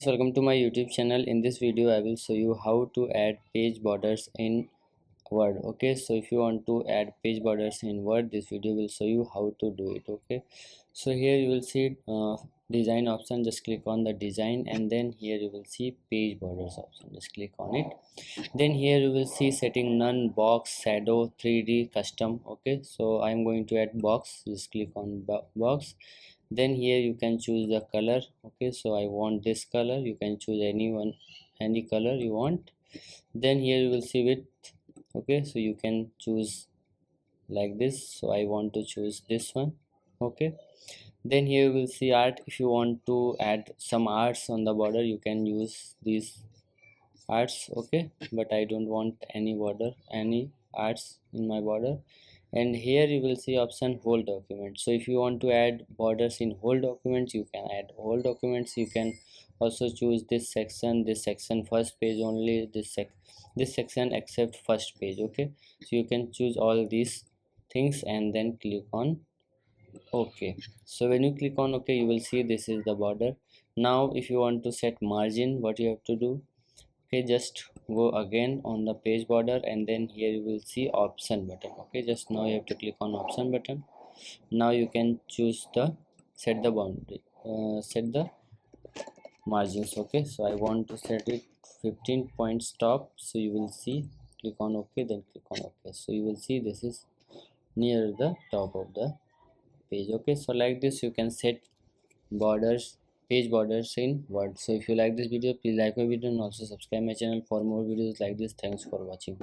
Welcome to my YouTube channel. In this video I will show you how to add page borders in Word. Okay, so if you want to add page borders in Word, this video will show you how to do it. Okay, so here you will see design option. Just click on the design, and then here you will see page borders option. Just click on it. Then here you will see setting none, box, shadow, 3D, custom. Okay, so I am going to add box. Just click on box. Then here you can choose the color. Okay, so I want this color. You can choose any color you want. Then here you will see width. Okay, so you can choose like this. So I want to choose this one. Okay, then here you will see art. If you want to add some arts on the border, you can use these arts. Okay, but I don't want any arts in my border. And here you will see option whole document. So if you want to add borders in whole documents, you can add whole documents. You can also choose this section first page only, this section except first page. Okay, so you can choose all these things and then click on OK. So when you click on OK, you will see this is the border. Now if you want to set margin, what you have to do, okay, just go again on the page border, and then here you will see option button. Okay, just now you have to click on option button. Now you can choose the set the boundary, set the margins. Okay, so I want to set it 15 points top. So you will see, click on OK, then click on OK. So you will see this is near the top of the page. Okay, so like this you can set borders, page borders in Word. So if you like this video, please like my video and also subscribe my channel for more videos like this. Thanks for watching.